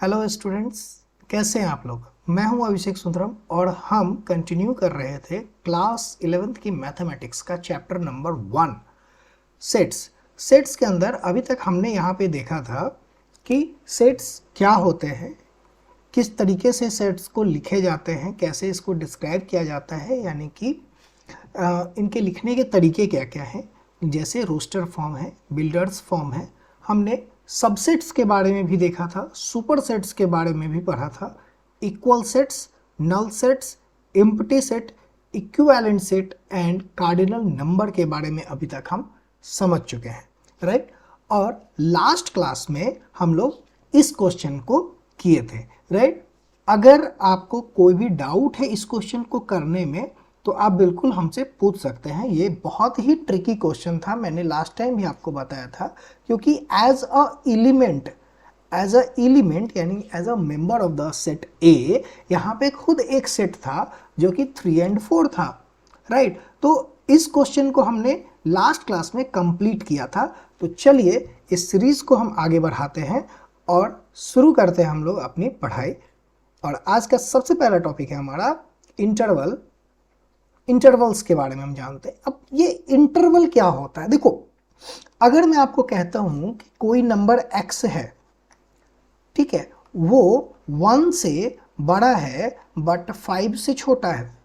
Hello students, कैसे हैं आप लोग। मैं हूं अभिषेक सुंदरम और हम कंटिन्यू कर रहे थे क्लास 11th की मैथमेटिक्स का चैप्टर नंबर 1 सेट्स के अंदर अभी तक हमने यहाँ पे देखा था कि सेट्स क्या होते हैं, किस तरीके से सेट्स को लिखे जाते हैं, कैसे इसको डिस्क्राइब किया जाता है, यानी कि इनके लिखने के तरीके क्या क्या हैं। जैसे रोस्टर फॉर्म है, बिल्डर्स फॉर्म है। हमने सबसेट्स के बारे में भी देखा था, सुपर सेट्स के बारे में भी पढ़ा था, equal sets, null sets, empty set, equivalent set and cardinal number के बारे में अभी तक हम समझ चुके हैं, राइट। और लास्ट क्लास में हम लोग इस क्वेश्चन को किए थे, राइट। अगर आपको कोई भी डाउट है इस क्वेश्चन को करने में तो आप बिल्कुल हमसे पूछ सकते हैं। ये बहुत ही ट्रिकी क्वेश्चन था, मैंने लास्ट टाइम भी आपको बताया था, क्योंकि एज अ एलिमेंट यानी as a member of the set A, यहाँ पे खुद एक सेट था जो कि 3 और 4 था, राइट। तो इस क्वेश्चन को हमने लास्ट क्लास में कंप्लीट किया था। तो चलिए इस सीरीज को हम आगे बढ़ाते हैं और शुरू करते हैं हम लोग अपनी पढ़ाई। और आज का सबसे पहला टॉपिक है हमारा इंटरवल्स के बारे में हम जानते हैं। अब ये इंटरवल क्या होता है, देखो, अगर मैं आपको कहता हूं कि कोई नंबर x है, ठीक है, वो 1 से बड़ा है बट 5 से छोटा है,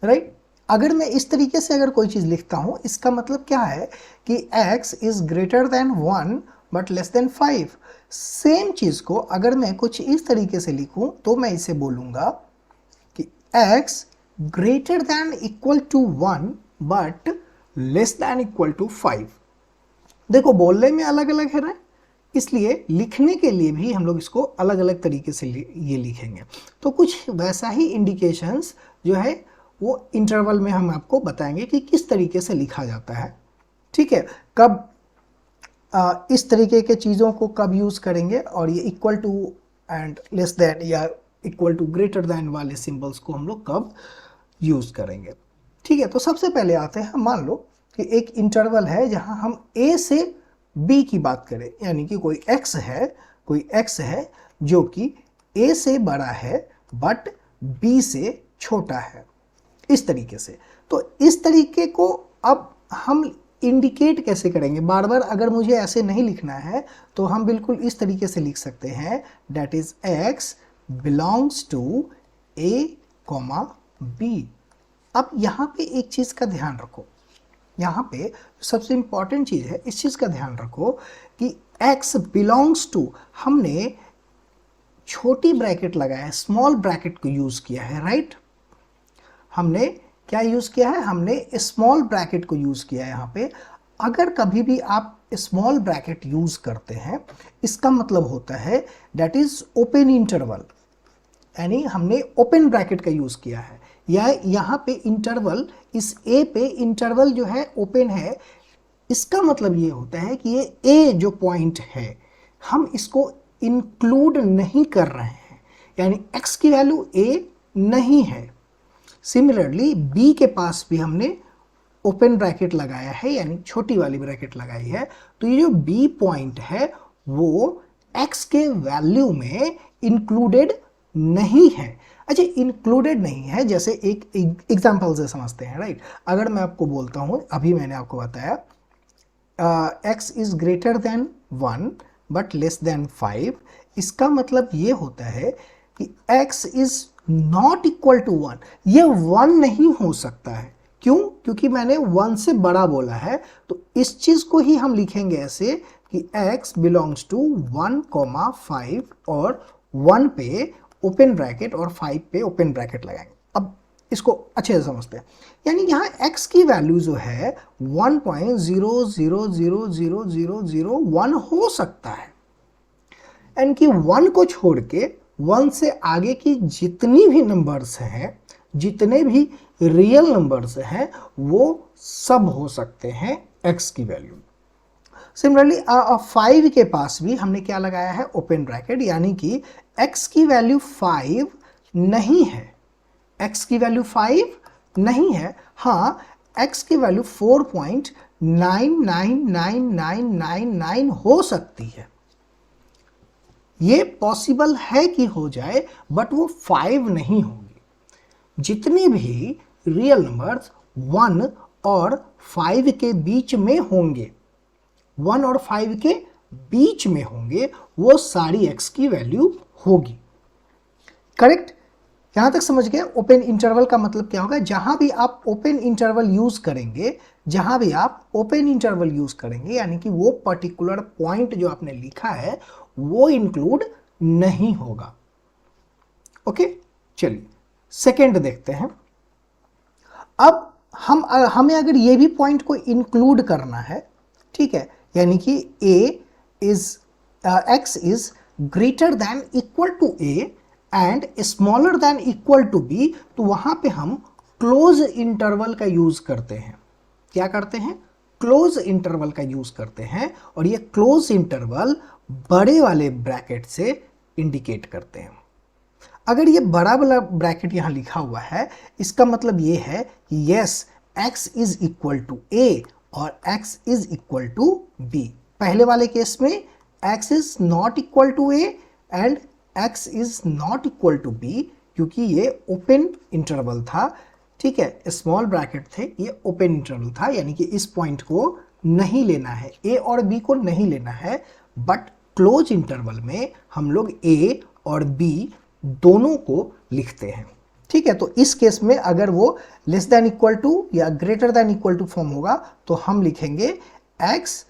राइट। अगर मैं इस तरीके से अगर कोई चीज लिखता हूं, इसका मतलब क्या है कि x is greater than 1 but less than 5। Same चीज को अगर मैं कुछ इस तरीके से लिखूं तो मैं इसे बोलूंगा कि x greater than equal to 1 but less than equal to 5। देखो, बोलने में अलग अलग है ना, इसलिए लिखने के लिए भी हम लोग इसको अलग अलग तरीके से ये लिखेंगे। तो कुछ वैसा ही इंडिकेशंस जो है वो इंटरवल में हम आपको बताएंगे कि किस तरीके से लिखा जाता है, ठीक है। कब इस तरीके के चीज़ों को कब यूज़ करेंगे, और ये equal to and less than या इक्वल टू ग्रेटर दैन वाले सिंबल्स को हम लोग कब यूज़ करेंगे, ठीक है। तो सबसे पहले आते हैं, मान लो कि एक इंटरवल है जहां हम a से b की बात करें, यानी कि कोई x है जो कि a से बड़ा है बट b से छोटा है, इस तरीके से। तो इस तरीके को अब हम इंडिकेट कैसे करेंगे, बार बार अगर मुझे ऐसे नहीं लिखना है तो हम बिल्कुल इस तरीके से लिख सकते हैं, that is x belongs to a, B. अब यहाँ पे एक चीज़ का ध्यान रखो, यहाँ पे सबसे इंपॉर्टेंट चीज़ है, इस चीज़ का ध्यान रखो कि x बिलोंग्स टू, हमने छोटी ब्रैकेट लगाया है, स्मॉल ब्रैकेट को यूज़ किया है, राइट। हमने क्या यूज़ किया है, हमने स्मॉल ब्रैकेट को यूज़ किया है यहाँ पे। अगर कभी भी आप स्मॉल ब्रैकेट यूज़ करते हैं, इसका मतलब होता है दैट इज ओपन इंटरवल, यानी हमने ओपन ब्रैकेट का यूज़ किया है। या यहाँ पे इंटरवल, इस ए पे इंटरवल जो है ओपन है, इसका मतलब ये होता है कि ये ए जो पॉइंट है हम इसको इंक्लूड नहीं कर रहे हैं, यानी x की वैल्यू a नहीं है। सिमिलरली b के पास भी हमने ओपन ब्रैकेट लगाया है, यानी छोटी वाली ब्रैकेट लगाई है। तो ये जो b पॉइंट है वो x के वैल्यू में इंक्लूडेड नहीं है। अच्छा, इंक्लूडेड नहीं है, जैसे एक एग्जांपल से समझते हैं, राइट। अगर मैं आपको बोलता हूं, अभी मैंने आपको बताया x is greater than 1 but less than 5, इसका मतलब ये होता है कि x is not equal to 1। ये 1 नहीं हो सकता है, क्यों? क्योंकि मैंने 1 से बड़ा बोला है। तो इस चीज को ही हम लिखेंगे ऐसे कि x बिलोंग्स टू 1, 5 और 1 पे ओपन ब्रैकेट और 5 पे ओपन ब्रैकेट लगाएंगे। अब इसको अच्छे से समझते हैं, यानी यहाँ x की वैल्यू जो है 1.00000001 हो सकता है, यानी कि 1 को छोड़ के 1 से आगे की जितनी भी नंबर्स हैं, जितने भी रियल नंबर्स हैं, वो सब हो सकते हैं x की वैल्यू। सिमिलरली 5 के पास भी हमने क्या लगाया है, ओपन ब्रैकेट, यानी कि x की वैल्यू 5 नहीं है, x की वैल्यू 5 नहीं है, हाँ x की वैल्यू 4.999999 हो सकती है। ये पॉसिबल है कि हो जाए, बट वो 5 नहीं होंगे। जितने भी रियल नंबर्स 1 और 5 के बीच में होंगे, 1 और 5 के बीच में होंगे, वो सारी x की वैल्यू होगी। करेक्ट? यहां तक समझ गए? ओपन इंटरवल का मतलब क्या होगा? जहां भी आप ओपन इंटरवल यूज करेंगे, जहां भी आप ओपन इंटरवल यूज करेंगे, यानी कि वो पर्टिकुलर पॉइंट जो आपने लिखा है वो इंक्लूड नहीं होगा। ओके, चलिए सेकेंड देखते हैं। अब हमें अगर ये भी पॉइंट को इंक्लूड करना है, ठीक है, यानी कि x is greater than equal to a and smaller than equal to b, तो वहां पे हम क्लोज इंटरवल का यूज करते हैं। क्या करते हैं? क्लोज इंटरवल का यूज करते हैं, और ये क्लोज इंटरवल बड़े वाले ब्रैकेट से इंडिकेट करते हैं। अगर ये बड़ा वाला ब्रैकेट यहां लिखा हुआ है, इसका मतलब ये है कि yes x is equal to a और x is equal to b। पहले वाले केस में x is not equal to a and x is not equal to b, क्योंकि ये ओपन इंटरवल था, ठीक है, स्मॉल ब्रैकेट थे, ये ओपन इंटरवल था, यानी कि इस पॉइंट को नहीं लेना है, a और b को नहीं लेना है। बट क्लोज इंटरवल में हम लोग a और b दोनों को लिखते हैं, ठीक है। तो इस केस में अगर वो लेस देन इक्वल टू या greater than equal to form होगा, तो हम लिखेंगे x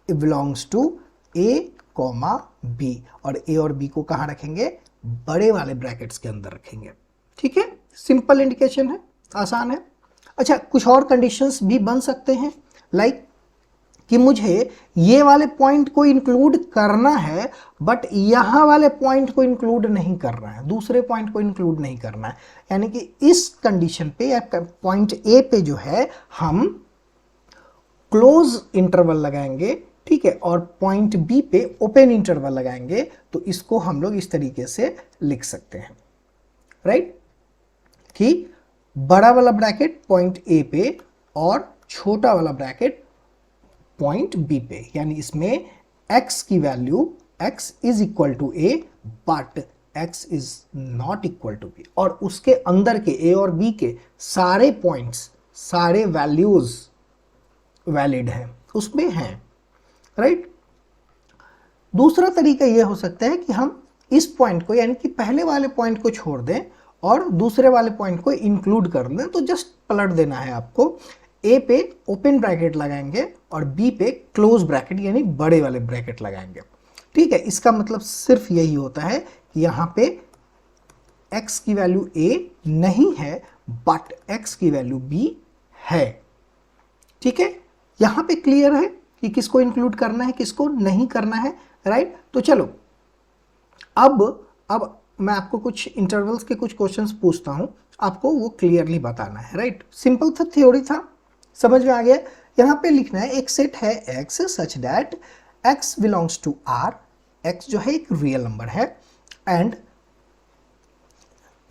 belongs to a comma b, और a और b को कहाँ रखेंगे? बड़े वाले ब्रैकेट्स के अंदर रखेंगे, ठीक है। सिंपल इंडिकेशन है, आसान है। अच्छा, कुछ और कंडीशंस भी बन सकते हैं, लाइक कि मुझे ये वाले पॉइंट को इंक्लूड करना है, बट यहाँ वाले पॉइंट को इंक्लूड नहीं करना है, दूसरे पॉइंट को इंक्लूड नहीं करना है। यानी कि इस कंडीशन पे या पॉइंट ए पे जो है हम क्लोज इंटरवल लगाएंगे, ठीक है, और पॉइंट बी पे ओपन इंटरवल लगाएंगे, तो इसको हम लोग इस तरीके से लिख सकते हैं, राइट, कि बड़ा वाला ब्रैकेट पॉइंट ए पे और छोटा वाला ब्रैकेट पॉइंट बी पे, यानी इसमें x की value x is equal to a but x is not equal to b, और उसके अंदर के a और b के सारे पॉइंट्स, सारे वैल्यूज वैलिड हैं, उसमें हैं, राइट। दूसरा तरीका यह हो सकता है कि हम इस पॉइंट को, यानी कि पहले वाले पॉइंट को छोड़ दें और दूसरे वाले पॉइंट को इंक्लूड कर लें। तो जस्ट पलट देना है आपको, ए पे ओपन ब्रैकेट लगाएंगे और बी पे क्लोज ब्रैकेट यानी बड़े वाले ब्रैकेट लगाएंगे, ठीक है। इसका मतलब सिर्फ यही होता है कि यहाँ पे x की वैल्यू a नहीं है बट x की वैल्यू b है, ठीक है। यहाँ पे क्लियर है कि किसको इंक्लूड करना है, किसको नहीं करना है, राइट। तो चलो अब मैं आपको कुछ इंटरवल्स के कुछ क्वेश्चंस पूछता हूँ, आपको वो क्लियरली बताना है, राइट। सिंपल था, थ्योरी था, समझ में आ गया। यहाँ पे लिखना है एक सेट है x such that x belongs to r, x जो है एक रियल नंबर है, and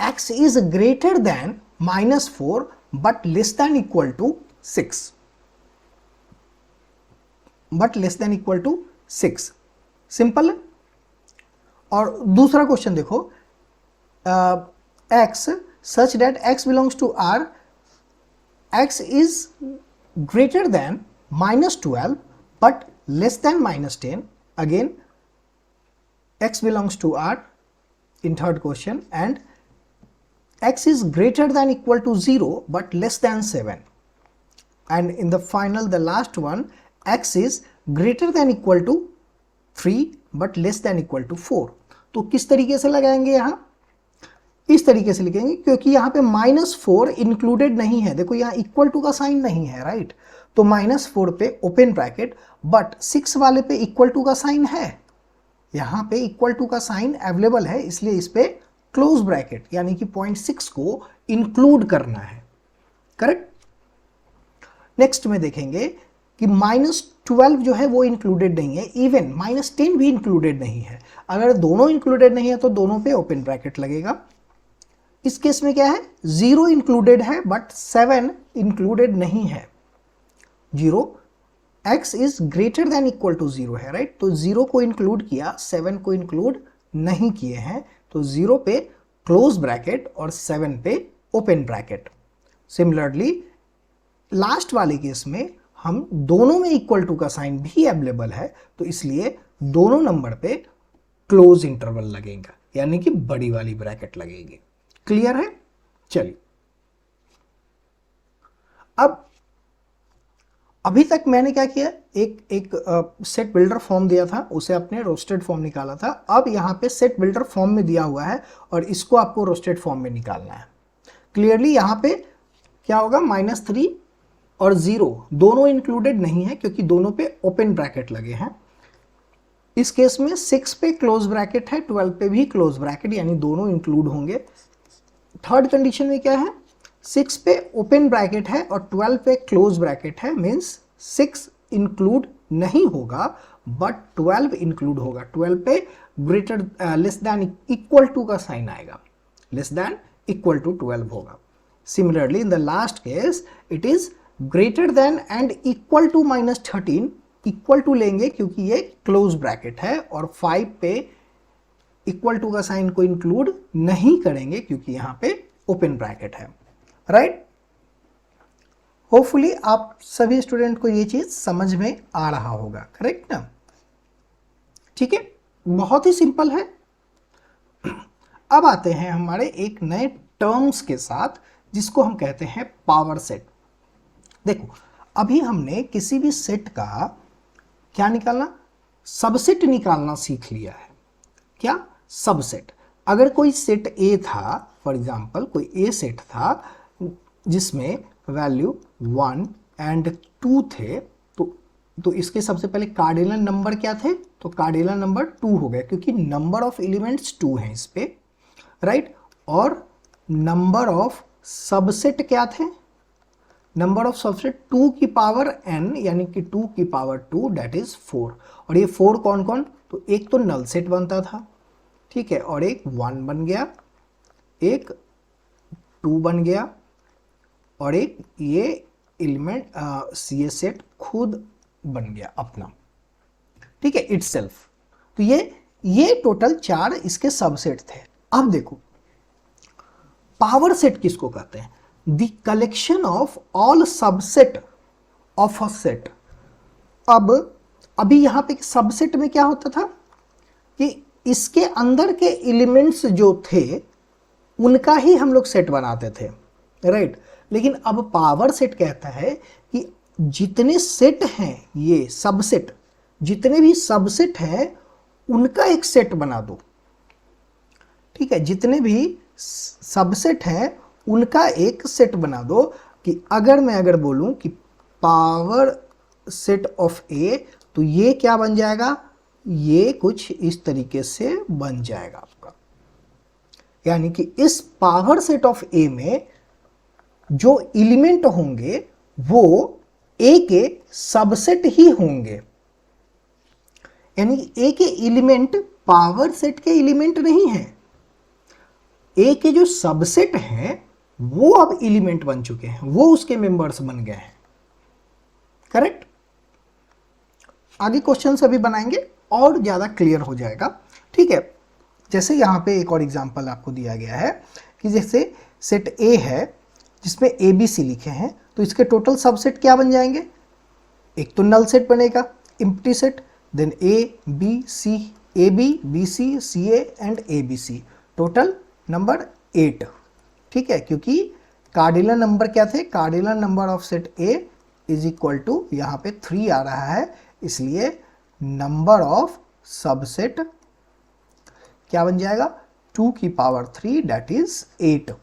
x is greater than -4 but less than equal to 6, but less than equal to 6। Simple है। और दूसरा क्वेश्चन देखो, x such that x belongs to r, x is greater than -12 but less than -10. Again x belongs to r in third question, and x is greater than equal to 0 but less than 7, and in the final, the last one, x is greater than equal to 3 but less than equal to 4. तो किस तरीके से लगाएंगे? यहाँ इस तरीके से लिखेंगे, क्योंकि यहाँ पे -4 इंक्लूडेड नहीं है, देखो यहाँ इक्वल टू का साइन नहीं है, राइट। तो -4 पे ओपन ब्रैकेट, बट 6 वाले पे इक्वल टू का साइन है, यहाँ पे इक्वल टू का साइन अवेलेबल है, इसलिए इस पे क्लोज ब्रैकेट यानी कि 0.6 को इंक्लूड करना है, करेक्ट। नेक्स्ट में देखेंगे कि -12 जो है वो इंक्लूडेड नहीं है, इवन -10 भी इंक्लूडेड नहीं है। अगर दोनों इंक्लूडेड नहीं है तो दोनों पे ओपन ब्रैकेट लगेगा। इस केस में क्या है, 0 इंक्लूडेड है बट 7 इंक्लूडेड नहीं है। 0 x is greater than equal to 0 है, राइट। तो 0 को इंक्लूड किया, 7 को इंक्लूड नहीं किए हैं तो 0 पे क्लोज ब्रैकेट और 7 पे ओपन ब्रैकेट। सिमिलरली लास्ट वाले केस में हम दोनों में इक्वल टू का साइन भी अवेलेबल है, तो इसलिए दोनों नंबर पे क्लोज इंटरवल लगेगा, यानी कि बड़ी वाली ब्रैकेट लगेगी। क्लियर है? चलिए, अब अभी तक मैंने क्या किया, एक सेट बिल्डर फॉर्म दिया था, उसे आपने रोस्टेड फॉर्म निकाला था। अब यहाँ पे सेट बिल्डर फॉर्म में दिया हुआ है और इसको आपको रोस्टेड फॉर्म में निकालना है। क्लियरली यहाँ पे क्या होगा, -3 और 0 दोनों इंक्लूडेड नहीं है क्योंकि दोनों पे ओपन ब्रैकेट लगे हैं। इस केस में 6 पे क्लोज ब्रैकेट है, 12 पे भी क्लोज ब्रैकेट, यानी दोनों इंक्लूड होंगे। थर्ड कंडीशन में क्या है, 6 पे ओपन ब्रैकेट है और 12 पे क्लोज ब्रैकेट है, मीन्स 6 इंक्लूड नहीं होगा बट 12 इंक्लूड होगा। 12 पे greater less than equal to का साइन आएगा, लेस देन इक्वल टू 12 होगा। Similarly in the last case it is greater than and equal to -13, equal to लेंगे क्योंकि ये क्लोज ब्रैकेट है, और 5 पे इक्वल टू का साइन को इंक्लूड नहीं करेंगे क्योंकि यहां पे ओपन ब्रैकेट है। राइट? होपफुली आप सभी स्टूडेंट को ये चीज समझ में आ रहा होगा, करेक्ट ना? ठीक है, बहुत ही सिंपल है। अब आते हैं हमारे एक नए टर्म्स के साथ जिसको हम कहते हैं पावर सेट। देखो, अभी हमने किसी भी सेट का क्या निकालना, सबसेट निकालना सीख लिया है। क्या? सबसेट। अगर कोई सेट ए था, फॉर एग्जांपल कोई ए सेट था जिसमें वैल्यू 1 एंड 2 थे, तो इसके सबसे पहले कार्डिनल नंबर क्या थे, तो कार्डिनल नंबर 2 हो गया क्योंकि नंबर ऑफ एलिमेंट्स 2 हैं इस पे। राइट? और नंबर ऑफ सबसेट क्या थे, नंबर ऑफ सबसेट 2 की पावर n, यानी कि 2 की पावर 2 दैट इज 4। और ये 4 कौन कौन, तो एक तो नल सेट बनता था, ठीक है, और एक 1 बन गया, एक 2 बन गया, और एक ये एलिमेंट सी सेट खुद बन गया अपना, ठीक है, इटसेल्फ। तो ये टोटल 4 इसके सबसेट थे। अब देखो, पावर सेट किसको कहते हैं, the collection of all subset of a set. अब अभी यहां पे सबसेट में क्या होता था कि इसके अंदर के एलिमेंट्स जो थे उनका ही हम लोग सेट बनाते थे। राइट? लेकिन अब पावर सेट कहता है कि जितने सेट हैं, ये सबसेट, जितने भी सबसेट हैं उनका एक सेट बना दो। ठीक है, जितने भी सबसेट हैं उनका एक सेट बना दो। कि अगर बोलूं कि पावर सेट ऑफ ए, तो ये क्या बन जाएगा, ये कुछ इस तरीके से बन जाएगा आपका। यानी कि इस पावर सेट ऑफ ए में जो एलिमेंट होंगे वो ए के सबसेट ही होंगे। यानी ए के एलिमेंट पावर सेट के एलिमेंट नहीं है, ए के जो सबसेट हैं वो अब एलिमेंट बन चुके हैं, वो उसके मेंबर्स बन गए हैं। करेक्ट? आगे क्वेश्चन अभी बनाएंगे और ज्यादा क्लियर हो जाएगा। ठीक है, जैसे यहां पे एक और एग्जांपल आपको दिया गया है कि जैसे सेट ए है जिसमें ए बी सी लिखे हैं, तो इसके टोटल सबसेट क्या बन जाएंगे, एक तो नल सेट बनेगा, empty set, then A B C, A B C, C A and A B C, total number 8। ठीक है, क्योंकि कार्डिनल नंबर क्या थे, cardinal number of set A is equal to, यहाँ पे 3 आ रहा है, इसलिए नंबर ऑफ सबसेट क्या बन जाएगा, 2 की पावर 3 दैट इज 8,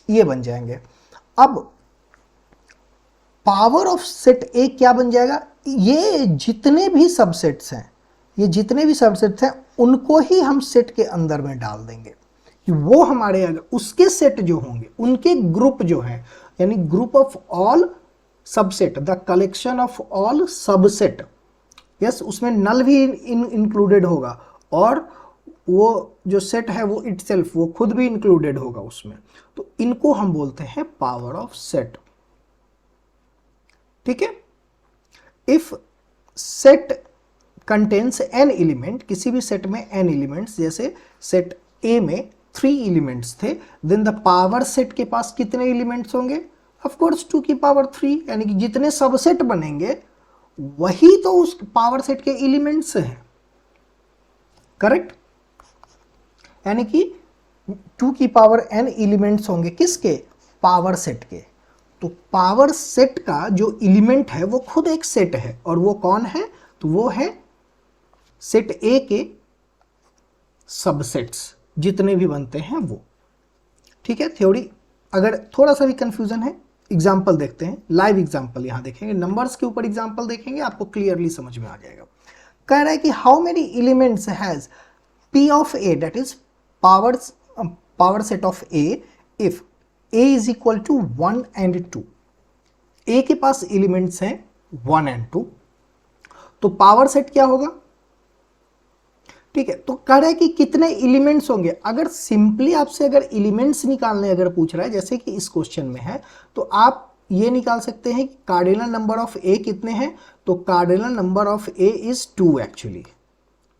ये बन जाएंगे। अब पावर ऑफ सेट ए क्या बन जाएगा, ये जितने भी सबसेट्स हैं, ये जितने भी सबसेट्स हैं उनको ही हम सेट के अंदर में डाल देंगे कि वो हमारे अगर उसके सेट जो होंगे उनके ग्रुप जो है, यानी group of all subset, the collection of all subset. Yes, उसमें नल भी इंक्लूडेड होगा और वो जो सेट है वो इटसेल्फ, वो खुद भी इंक्लूडेड होगा उसमें। तो इनको हम बोलते हैं पावर ऑफ सेट। ठीक है, if set contains an element, किसी भी सेट में एन एलिमेंट्स, जैसे सेट ए में 3 एलिमेंट्स थे, देन द पावर सेट के पास कितने एलिमेंट्स होंगे? ऑफ कोर्स 2 की पावर 3, यानी कि जितने सबसेट बनेंगे वही तो उस पावर सेट के एलिमेंट्स हैं, करेक्ट? यानी कि 2 की पावर n एलिमेंट्स होंगे किसके? पावर सेट के। तो पावर सेट का जो एलिमेंट है वो खुद एक सेट है, और वो कौन है? तो वो है सेट ए के सबसेट्स जितने भी बनते हैं वो। ठीक है, थ्योरी अगर थोड़ा सा भी कंफ्यूजन है, एग्जाम्पल देखते हैं, लाइव एग्जाम्पल यहां देखेंगे, नंबर्स के ऊपर एग्जाम्पल देखेंगे, आपको क्लियरली समझ में आ जाएगा। कह रहा है कि how many elements has P of A, that is power set of A, if A is equal to 1 and 2। A के पास एलिमेंट्स हैं 1 and 2, तो पावर सेट क्या होगा? ठीक है, तो कह रहा है कि कितने एलिमेंट्स होंगे। अगर सिंपली आपसे अगर एलिमेंट्स निकालने अगर पूछ रहा है, जैसे कि इस क्वेश्चन में है, तो आप ये निकाल सकते हैं कि कार्डिनल नंबर ऑफ ए कितने हैं। तो cardinal number of A is 2 actually.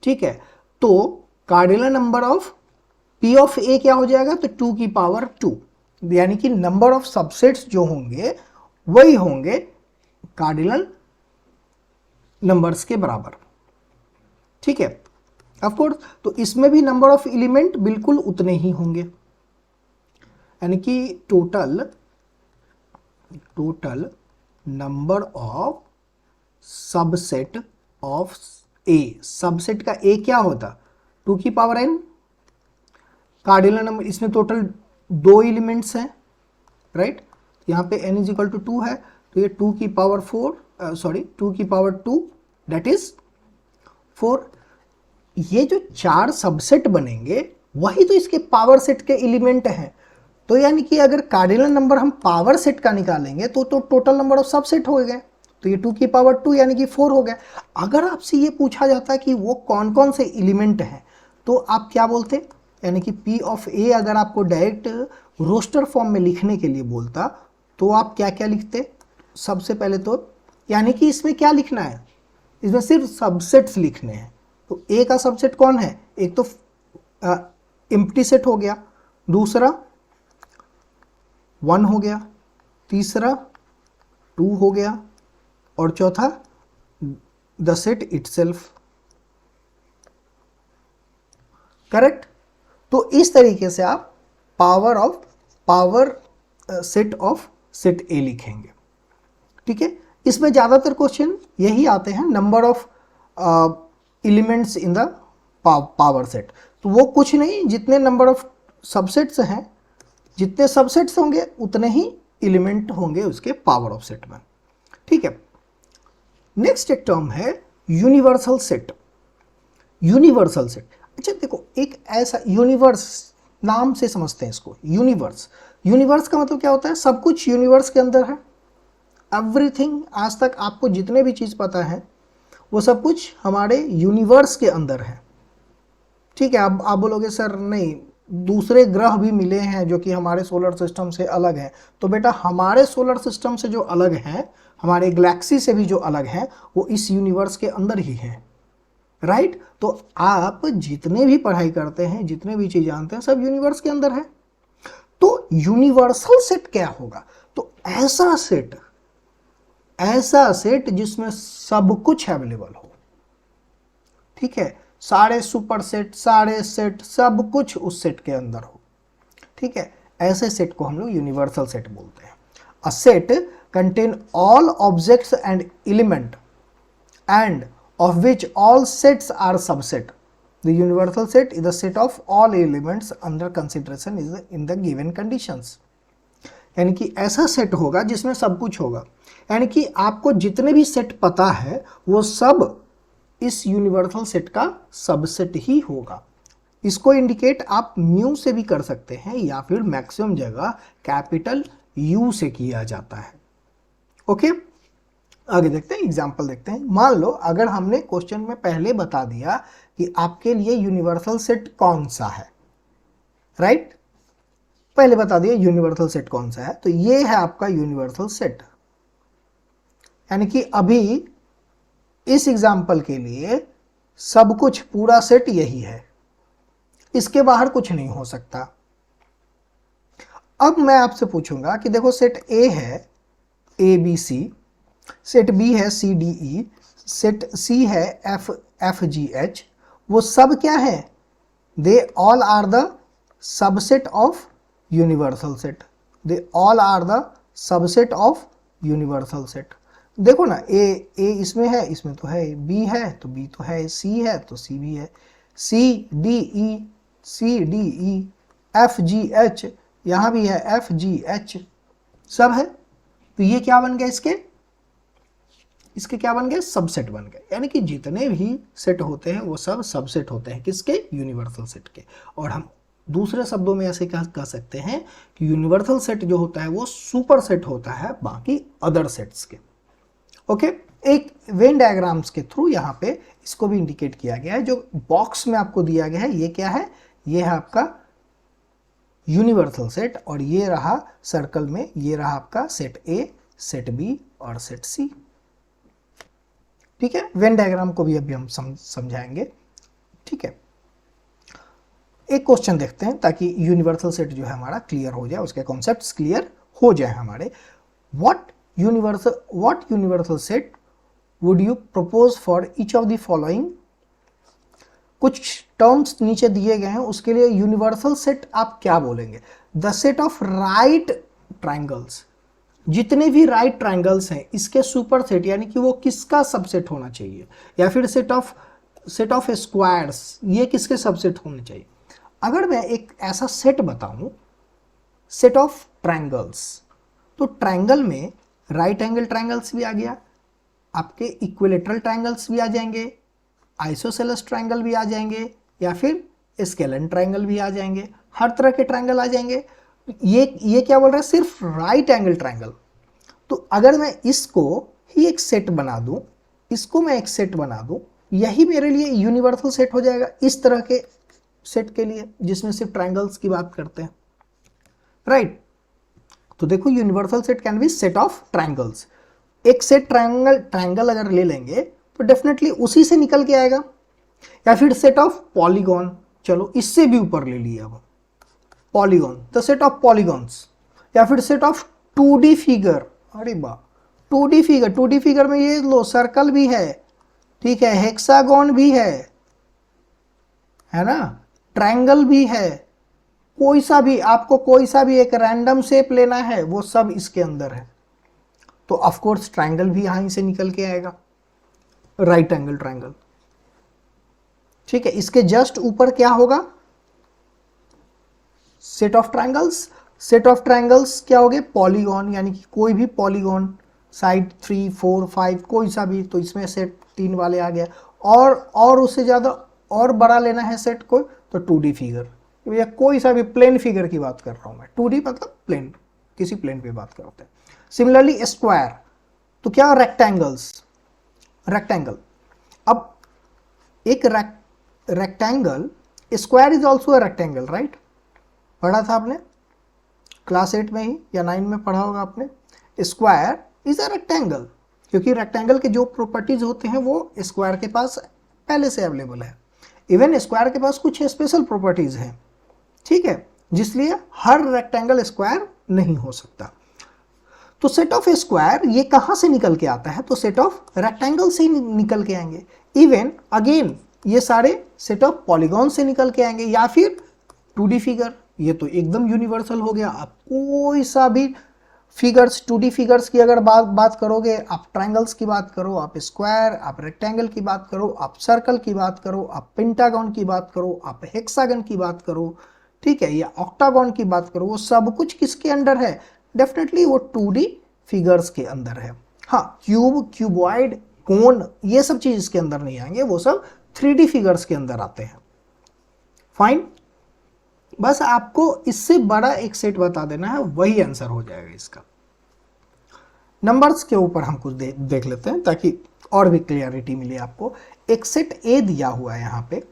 ठीक है, तो cardinal number of P of A क्या हो जाएगा? तो 2 की पावर 2, यानी कि नंबर ऑफ सबसेट्स जो होंगे वही होंगे कार्डिनल नंबर्स के बराबर। ठीक है, ऑफ कोर्स, तो इसमें भी नंबर ऑफ एलिमेंट बिल्कुल उतने ही होंगे, यानी कि total number of subset of A, subset का A क्या होता? 2 की पावर n। कार्डिनल नंबर, इसमें टोटल 2 एलिमेंट्स हैं, राइट? यहाँ पे n इज इक्वल टू 2 है, तो ये 2 की पावर 2 की पावर 2 दैट इज 4। ये जो 4 सबसेट बनेंगे वही तो इसके पावर सेट के एलिमेंट हैं। तो यानी कि अगर कार्डिनल नंबर हम पावर सेट का निकालेंगे तो टोटल नंबर ऑफ सबसेट हो गए, तो ये 2 की पावर 2 यानी कि 4 हो गया। अगर आपसे ये पूछा जाता है कि वो कौन कौन से एलिमेंट हैं, तो आप क्या बोलते? यानी कि P ऑफ A अगर आपको डायरेक्ट रोस्टर फॉर्म में लिखने के लिए बोलता तो आप क्या क्या लिखते? सबसे पहले तो यानी कि इसमें क्या लिखना है? इसमें सिर्फ सबसेट्स लिखने हैं। तो A का सबसेट कौन है? एक तो एम्प्टी सेट हो गया, दूसरा 1 हो गया, तीसरा 2 हो गया, और चौथा द सेट इटसेल्फ, करेक्ट? तो इस तरीके से आप पावर सेट ऑफ सेट ए लिखेंगे। ठीक है, इसमें ज्यादातर क्वेश्चन यही आते हैं, number of elements in the power set. तो वो कुछ नहीं, जितने नंबर ऑफ सबसेट्स हैं, जितने सबसेट्स होंगे उतने ही एलिमेंट होंगे उसके पावर ऑफ सेट में। ठीक है, नेक्स्ट एक टर्म है यूनिवर्सल सेट। यूनिवर्सल सेट, अच्छा देखो, एक ऐसा यूनिवर्स, नाम से समझते हैं इसको, यूनिवर्स। यूनिवर्स का मतलब क्या होता है? सब कुछ यूनिवर्स के अंदर है, एवरीथिंग। आज तक आपको जितने भी चीज़ पता है वो सब कुछ हमारे यूनिवर्स के अंदर है। ठीक है, अब आप बोलोगे सर नहीं, दूसरे ग्रह भी मिले हैं जो कि हमारे सोलर सिस्टम से अलग हैं। तो बेटा, हमारे सोलर सिस्टम से जो अलग हैं, हमारे गैलेक्सी से भी जो अलग हैं, वो इस यूनिवर्स के अंदर ही हैं, राइट? तो आप जितने भी पढ़ाई करते हैं, जितने भी चीज जानते हैं, सब यूनिवर्स के अंदर है। तो यूनिवर्सल सेट क्या होगा? तो ऐसा सेट जिसमें सब कुछ अवेलेबल हो। ठीक है, सारे सुपर सेट, सारे सेट, सब कुछ उस सेट के अंदर हो। ठीक है, ऐसे सेट को हम लोग यूनिवर्सल सेट बोलते हैं। A set contain all objects and element and of which all sets are subset. The universal set is the set of all elements under consideration in the given conditions. यानी कि ऐसा set होगा जिसमें सब कुछ होगा, यानी कि आपको जितने भी सेट पता है वो सब इस यूनिवर्सल सेट का सबसेट ही होगा। इसको इंडिकेट आप म्यू से भी कर सकते हैं, या फिर मैक्सिमम जगह कैपिटल यू से किया जाता है। ओके, आगे देखते हैं, एग्जाम्पल देखते हैं। मान लो अगर हमने क्वेश्चन में पहले बता दिया कि आपके लिए यूनिवर्सल सेट कौन सा है, राइट? पहले बता दिया यूनिवर्सल सेट कौन सा है, तो ये है आपका यूनिवर्सल सेट। यानी कि अभी इस एग्जाम्पल के लिए सब कुछ पूरा सेट यही है, इसके बाहर कुछ नहीं हो सकता। अब मैं आपसे पूछूंगा कि देखो सेट ए है A B C, set B है सी डी ई, सेट सी है एफ एफ जी एच, वो सब क्या है? They all are the subset of universal set, they all are the subset of universal set. देखो ना, ए इसमें है, इसमें तो है, बी है तो बी तो है, सी है तो सी भी है, C D E F G H, यहां भी है एफ जी एच, सब है। तो ये क्या बन गया? इसके क्या बन गए? सबसेट बन गए। यानी कि जितने भी सेट होते हैं वो सब सबसेट होते हैं किसके? यूनिवर्सल सेट के। और हम दूसरे शब्दों में ऐसे कह सकते हैं कि यूनिवर्सल सेट जो होता है वो सुपर सेट होता है बाकी अदर सेट्स के। ओके, एक वेन डायग्राम्स के थ्रू यहाँ पे इसको भी इंडिकेट किया गया है। जो बॉक्स में आपको दिया गया है ये क्या है? ये है आपका यूनिवर्सल सेट, और ये रहा सर्कल में, ये रहा आपका सेट ए, सेट बी और सेट सी। ठीक है, वेन डायग्राम को भी अभी हम समझाएंगे। ठीक है, एक क्वेश्चन देखते हैं ताकि यूनिवर्सल सेट जो है हमारा क्लियर हो जाए, उसके कॉन्सेप्ट्स क्लियर हो जाए हमारे। What universal set would you propose for each of the following? कुछ टर्म्स नीचे दिए गए हैं, उसके लिए यूनिवर्सल सेट आप क्या बोलेंगे? The set of right triangles, जितने भी राइट ट्राइंगल्स हैं इसके सुपर सेट, यानी कि वो किसका सबसेट होना चाहिए? या फिर सेट ऑफ स्क्वायर्स, ये किसके सबसेट होने चाहिए? अगर मैं एक ऐसा सेट बताऊं, सेट ऑफ ट्राइंगल्स, तो ट्राइंगल में राइट एंगल ट्राइंगल्स भी आ गया, आपके इक्विलेटरल ट्राइंगल्स भी आ जाएंगे, आइसोसेलेस ट्राइंगल भी आ जाएंगे, या फिर स्केलन ट्राइंगल भी आ जाएंगे, हर तरह के ट्राइंगल आ जाएंगे। ये क्या बोल रहा है? सिर्फ राइट एंगल ट्राइंगल। तो अगर मैं इसको ही एक सेट बना दूं, इसको मैं एक सेट बना दूं, यही मेरे लिए यूनिवर्सल सेट हो जाएगा इस तरह के सेट के लिए जिसमें सिर्फ ट्राइंगल्स की बात करते हैं, राइट? तो देखो, universal set can be set of triangles. एक सेट ट्राइंगल अगर ले लेंगे तो डेफिनेटली उसी से निकल के आएगा। या फिर सेट ऑफ पॉलीगॉन, चलो इससे भी ऊपर ले लिया अब, polygon, the set of polygons. या फिर सेट ऑफ 2D फिगर, अरे बा 2D फिगर में ये लो सर्कल भी है, ठीक है, हेक्सागोन भी है ना, ट्रायंगल भी है, कोई सा भी आपको कोई सा भी एक रैंडम शेप लेना है वो सब इसके अंदर है। तो ऑफ कोर्स ट्रायंगल भी यहां से निकल के आएगा, राइट एंगल ट्रायंगल। ठीक है, इसके जस्ट ऊपर क्या होगा? Set of triangles. Set of triangles क्या हो गए? पॉलीगॉन, यानी कि कोई भी पॉलीगॉन, साइड 3, 4, 5 कोई सा भी, तो इसमें सेट 3 वाले आ गया। और उससे ज़्यादा और बड़ा लेना है सेट को तो 2D फिगर, या कोई सा भी प्लेन फिगर की बात कर रहा हूँ मैं, 2D मतलब प्लेन, किसी प्लेन पे बात करते हैं। सिमिलरली स्क्वायर, तो क्या? Rectangles, rectangle. अब एक rectangle, square is also a rectangle, right? पढ़ा था आपने क्लास 8 में ही या 9 में पढ़ा होगा आपने। स्क्वायर इज अ रेक्टेंगल, क्योंकि रेक्टेंगल के जो प्रॉपर्टीज होते हैं वो स्क्वायर के पास पहले से अवेलेबल है। इवन स्क्वायर के पास कुछ स्पेशल प्रॉपर्टीज हैं, ठीक है, जिसलिए हर रेक्टेंगल स्क्वायर नहीं हो सकता। तो सेट ऑफ स्क्वायर ये कहां से निकल के आता है? तो सेट ऑफ रेक्टेंगल से निकल के आएंगे। इवन अगेन ये सारे सेट ऑफ पॉलीगॉन से निकल के आएंगे, या फिर 2D फिगर, ये तो एकदम यूनिवर्सल हो गया। आप कोई सा भी फिगर्स, 2D फिगर्स की अगर बात करोगे, आप ट्रायंगल्स की बात करो, आप स्क्वायर, आप रेक्टेंगल की बात करो, आप सर्कल की बात करो, आप पेंटागन की बात करो, आप हेक्सागन की बात करो, ठीक है, या ऑक्टागन की बात करो, वो सब कुछ किसके अंडर है? डेफिनेटली वो 2D फिगर्स के अंदर है। हाँ, क्यूब, क्यूबॉइड, कोन, ये सब चीज इसके अंदर नहीं आएंगे, वो सब 3D फिगर्स के अंदर आते हैं। फाइन, बस आपको इससे बड़ा एक सेट बता देना है, वही आंसर हो जाएगा इसका। नंबर्स के ऊपर हम कुछ देख लेते हैं ताकि और भी क्लियरिटी मिले आपको। एक सेट ए दिया हुआ है यहाँ पे,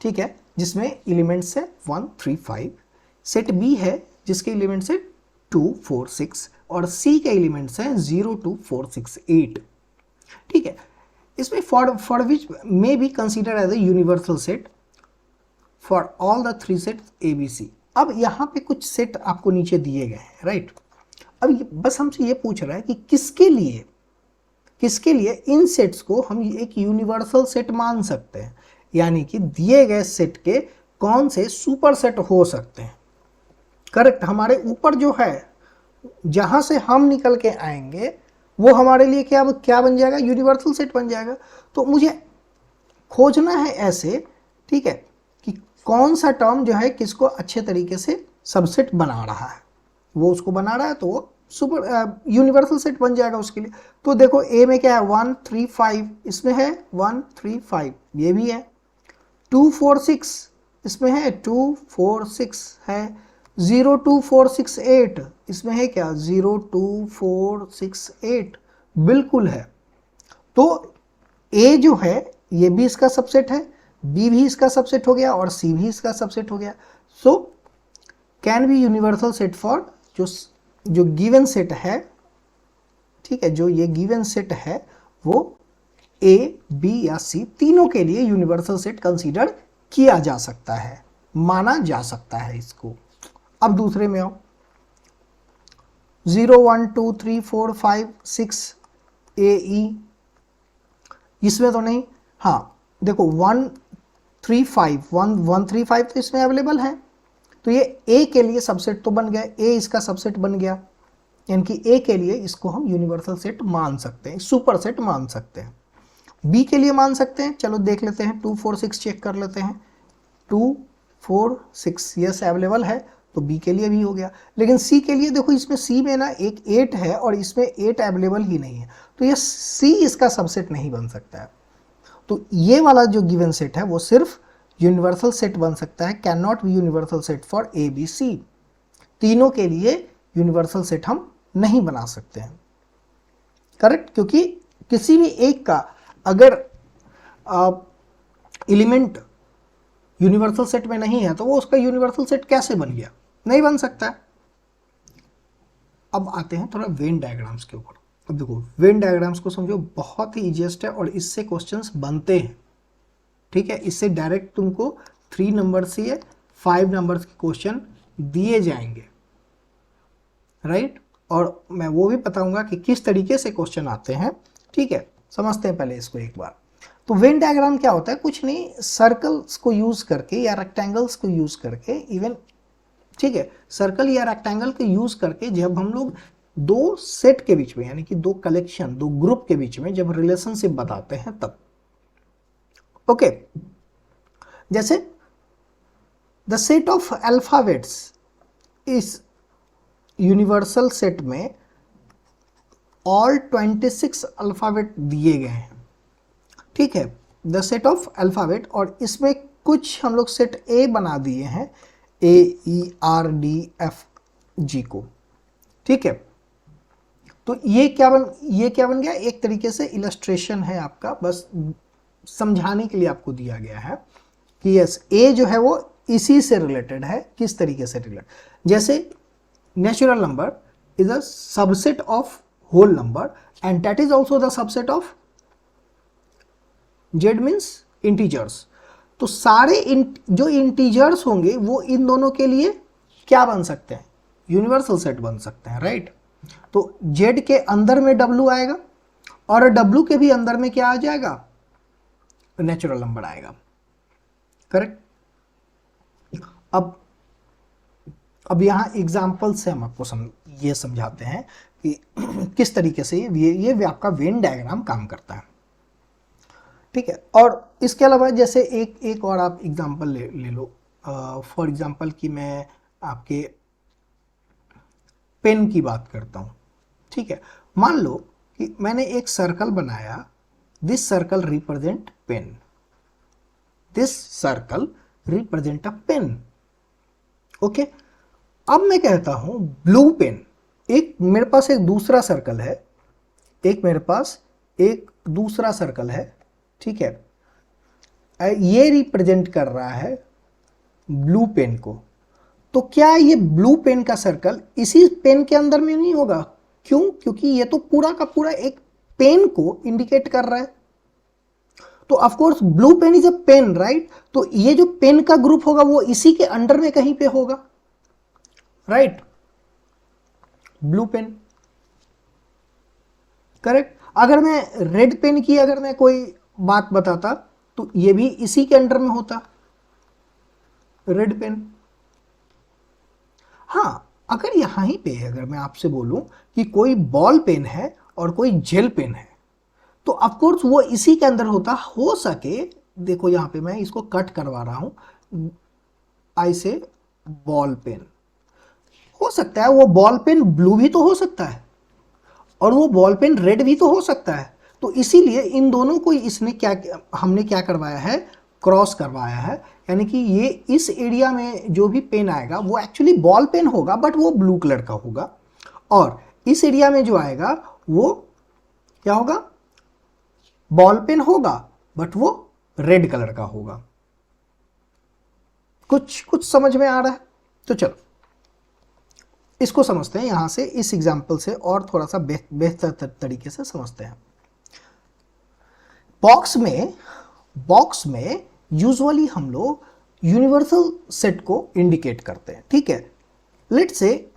ठीक है, जिसमें एलिमेंट्स है 1, 3, 5। सेट बी है जिसके एलिमेंट्स है 2, 4, 6, और सी के एलिमेंट्स हैं 0, 2, 4, 6, 8। ठीक है, इसमें for which may be consider as a universal set for all the 3 sets ABC। अब यहाँ पे कुछ सेट आपको नीचे दिए गए हैं, राइट। अब बस हमसे ये पूछ रहा है कि किसके लिए इन सेट्स को हम एक यूनिवर्सल सेट मान सकते हैं, यानी कि दिए गए सेट के कौन से सुपर सेट हो सकते हैं। करेक्ट, हमारे ऊपर जो है जहां से हम निकल के आएंगे वो हमारे लिए क्या बन जाएगा, यूनिवर्सल सेट बन जाएगा। तो मुझे खोजना है ऐसे, ठीक है, कि कौन सा टर्म जो है किसको अच्छे तरीके से सबसेट बना रहा है, वो उसको बना रहा है तो वो सुपर यूनिवर्सल सेट बन जाएगा उसके लिए। तो देखो ए में क्या है 1 3 5, इसमें है 1 3 5, ये भी है 2 4 6, इसमें है 2 4 6 है 0 2 4 6 8, इसमें है क्या 0 2 4 6 8, बिल्कुल है। तो ए जो है ये भी इसका सबसेट है, बी भी इसका सबसेट हो गया और सी भी इसका सबसेट हो गया। So can be universal set for जो गिवन सेट है, ठीक है, जो ये गिवन सेट है वो ए बी या सी तीनों के लिए यूनिवर्सल सेट कंसीडर किया जा सकता है, माना जा सकता है इसको। अब दूसरे में आओ, 0 1 2 3 4 5 6 ए ई, इसमें तो नहीं, हाँ देखो 1 3 5 1 1 3 5 तो इसमें अवेलेबल है, तो ये ए के लिए सबसेट तो बन गया, ए इसका सबसेट बन गया, यानी कि ए के लिए इसको हम यूनिवर्सल सेट मान सकते हैं, सुपर सेट मान सकते हैं। बी के लिए मान सकते हैं, चलो देख लेते हैं, 2 4 6 चेक कर लेते हैं, 2 4 6 यस अवेलेबल है, तो बी के लिए भी हो गया। लेकिन सी के लिए देखो, इसमें सी में ना एक 8 है और इसमें 8 अवेलेबल ही नहीं है, तो ये सी इसका सबसेट नहीं बन सकता है। तो ये वाला जो गिवन सेट है वो सिर्फ यूनिवर्सल सेट बन सकता है, can not be universal set for A B C. तीनों के लिए यूनिवर्सल सेट हम नहीं बना सकते हैं, करेक्ट, क्योंकि किसी भी एक का अगर एलिमेंट यूनिवर्सल सेट में नहीं है तो वो उसका यूनिवर्सल सेट कैसे बन गया, नहीं बन सकता है। अब आते हैं थोड़ा वेन डायग्राम्स के ऊपर। अब देखो वेन डायग्राम्स को समझो, बहुत ही इजीएस्ट है और इससे क्वेश्चंस बनते हैं, ठीक है। इससे डायरेक्ट तुमको 3 नंबर से या 5 नंबर्स के क्वेश्चन दिए जाएंगे, राइट। और मैं वो भी बताऊंगा कि किस तरीके से क्वेश्चन आते हैं, ठीक है। समझते हैं पहले इसको एक बार। तो वेन डायग्राम क्या होता है, कुछ नहीं, सर्कल्स को यूज करके या रेक्टेंगल्स को यूज करके, इवन ठीक है, सर्कल या रेक्टेंगल को यूज करके जब हम लोग दो सेट के बीच में, यानी कि दो कलेक्शन, दो ग्रुप के बीच में जब रिलेशनशिप बताते हैं तब, ओके। जैसे द सेट ऑफ अल्फाबेट्स, इस यूनिवर्सल सेट में ऑल 26 अल्फाबेट दिए गए हैं, ठीक है, द सेट ऑफ अल्फाबेट, और इसमें कुछ हम लोग सेट ए बना दिए हैं, AERDFG को, ठीक है। तो ये क्या बन गया, एक तरीके से इलस्ट्रेशन है आपका, बस समझाने के लिए आपको दिया गया है कि यस ए जो है वो इसी से रिलेटेड है, किस तरीके से रिलेटेड, जैसे natural number is a subset of whole number and that is also the subset of Z means integers. तो सारे जो इंटीजर्स होंगे वो इन दोनों के लिए क्या बन सकते हैं, यूनिवर्सल सेट बन सकते हैं, राइट। तो जेड के अंदर में डब्ल्यू आएगा और डब्ल्यू के भी अंदर में क्या आ जाएगा, नेचुरल नंबर आएगा, करेक्ट। अब यहाँ एग्जाम्पल से हम आपको ये समझाते हैं कि किस तरीके से ये आपका वेन डायग्राम काम करता है, ठीक है। और इसके अलावा जैसे एक और आप एग्जाम्पल ले लो, फॉर एग्जाम्पल कि मैं आपके पेन की बात करता हूँ, ठीक है। मान लो कि मैंने एक सर्कल बनाया, this circle represent pen, this circle represent a pen, okay. अब मैं कहता हूं ब्लू पेन, एक मेरे पास एक दूसरा सर्कल है, एक मेरे पास एक दूसरा सर्कल है, ठीक है, ये रिप्रेजेंट कर रहा है ब्लू पेन को। तो क्या ये ब्लू पेन का सर्कल इसी पेन के अंदर में नहीं होगा, क्यों, क्योंकि ये तो पूरा का पूरा एक पेन को इंडिकेट कर रहा है, तो of course blue pen is a pen, right? तो ये जो पेन का ग्रुप होगा वो इसी के अंडर में कहीं पे होगा, राइट? Blue pen, correct. अगर मैं रेड पेन की अगर मैं कोई बात बताता तो ये भी इसी के अंडर में होता, रेड पेन। हाँ, अगर यहां ही पे अगर मैं आपसे बोलूं कि कोई बॉल पेन है और कोई जेल पेन है तो ऑफ कोर्स वो इसी के अंदर होता। हो सके, देखो यहां पे मैं इसको कट करवा रहा हूं, आई से बॉल पेन, हो सकता है वो बॉल पेन ब्लू भी तो हो सकता है और वो बॉल पेन रेड भी तो हो सकता है। तो इसीलिए इन दोनों को इसने क्या, हमने क्या करवाया है, क्रॉस करवाया है। यानी कि ये इस एरिया में जो भी पेन आएगा वो एक्चुअली बॉल पेन होगा बट वो ब्लू कलर का होगा, और इस एरिया में जो आएगा वो क्या होगा, बॉल पेन होगा बट वो रेड कलर का होगा। कुछ समझ में आ रहा है? तो चलो इसको समझते हैं यहां से, इस एग्जांपल से और थोड़ा सा बेहतर तरीके से समझते हैं। बॉक्स में यूजुअली हम लोग यूनिवर्सल सेट को इंडिकेट करते हैं, ठीक है? लेट्स से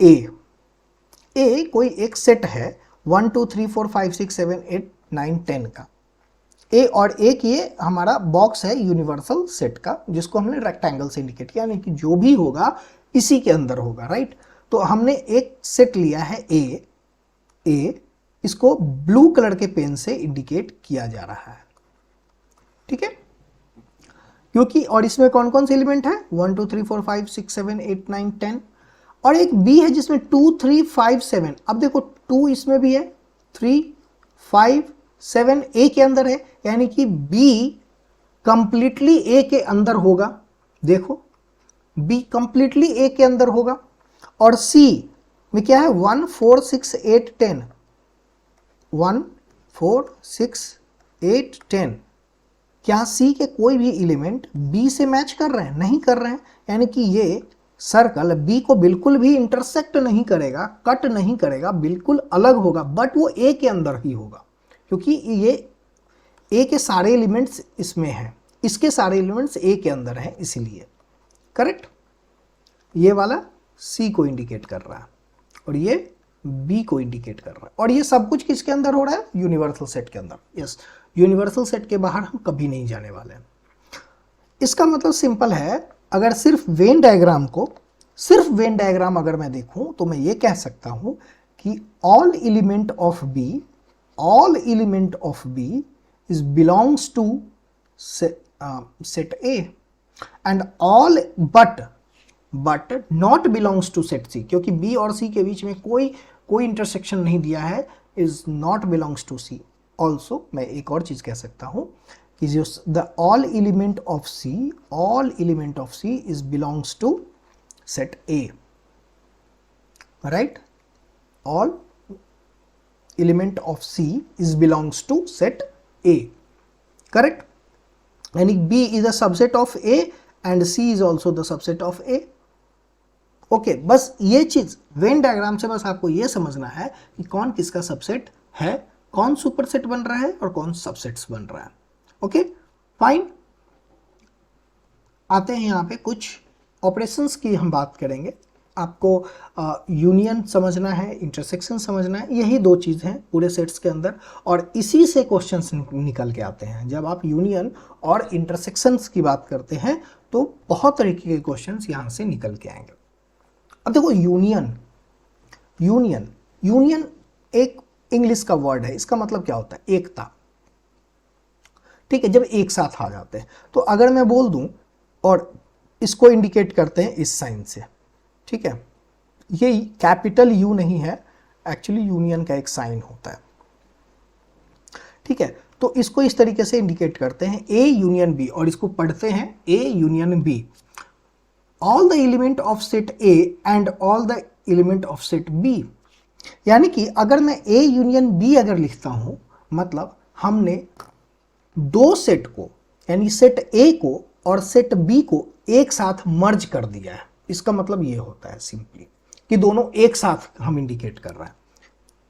ए कोई एक सेट है 1 2 3 4 5 6 7 8 9 10 का, ए, और एक ये हमारा बॉक्स है यूनिवर्सल सेट का जिसको हमने रेक्टेंगल से इंडिकेट किया, यानी कि जो भी होगा इसी के अंदर होगा, राइट? तो हमने एक सेट लिया है ए, इसको ब्लू कलर के पेन से इंडिकेट किया जा रहा है, ठीक है? क्योंकि और इसमें कौन कौन से एलिमेंट है, 1 2 3 4 5 6 7 8 9 10, और एक बी है जिसमें 2 3 5 7। अब देखो 2 इसमें भी है, 3 5 7 ए के अंदर है, यानी कि बी कंप्लीटली ए के अंदर होगा। देखो बी कंप्लीटली ए के अंदर होगा। और सी में क्या है, 1 4 6 8 10, 1 4 6 8 10। क्या सी के कोई भी एलिमेंट बी से मैच कर रहे हैं? नहीं कर रहे हैं, यानी कि ये सर्कल बी को बिल्कुल भी इंटरसेक्ट नहीं करेगा, कट नहीं करेगा, बिल्कुल अलग होगा, बट वो ए के अंदर ही होगा क्योंकि ये ए के सारे एलिमेंट्स इसमें हैं, इसके सारे एलिमेंट्स ए के अंदर हैं, इसीलिए, करेक्ट? ये वाला सी को इंडिकेट कर रहा है और ये बी को इंडिकेट कर रहा है, और ये सब कुछ किसके अंदर हो रहा है, यूनिवर्सल सेट के अंदर। यस, यूनिवर्सल सेट के बाहर हम कभी नहीं जाने वाले हैं। इसका मतलब सिंपल है, अगर सिर्फ वेन डायग्राम अगर मैं देखूं तो मैं ये कह सकता हूं कि all element of B is belongs to set A and all but not belongs to set C, क्योंकि बी और सी के बीच में कोई इंटरसेक्शन नहीं दिया है, is not belongs to C. Also मैं एक और चीज कह सकता हूं कि जो the all element of C is belongs to set A, right? All element of C is belongs to set A, correct? यानी B is a subset of A and C is also the subset of A. Okay, बस ये चीज Venn diagram से बस आपको ये समझना है कि कौन किसका सबसेट है, कौन सुपरसेट बन रहा है और कौन सबसेट्स बन रहा है। ओके फाइन, आते हैं यहाँ पे कुछ ऑपरेशंस की हम बात करेंगे। आपको यूनियन समझना है, इंटरसेक्शन समझना है, यही दो चीज़ हैं पूरे सेट्स के अंदर, और इसी से क्वेश्चंस निकल के आते हैं। जब आप यूनियन और इंटरसेक्शंस की बात करते हैं तो बहुत तरीके के क्वेश्चंस यहाँ से निकल के आएंगे। अब देखो यूनियन एक इंग्लिश का वर्ड है, इसका मतलब क्या होता है, एकता, ठीक है? जब एक साथ आ जाते हैं। तो अगर मैं बोल दूं, और इसको इंडिकेट करते हैं इस साइन से, ठीक है? ये कैपिटल यू नहीं है, एक्चुअली यूनियन का एक साइन होता है, ठीक है? तो इसको इस तरीके से इंडिकेट करते हैं ए यूनियन बी, और इसको पढ़ते हैं A union B. All the element of set A and all the element of set B, यानी कि अगर मैं ए यूनियन बी अगर लिखता हूं, मतलब हमने दो सेट को, यानी सेट ए को और सेट बी को एक साथ मर्ज कर दिया है। इसका मतलब ये होता है सिंपली कि दोनों एक साथ हम इंडिकेट कर रहे हैं।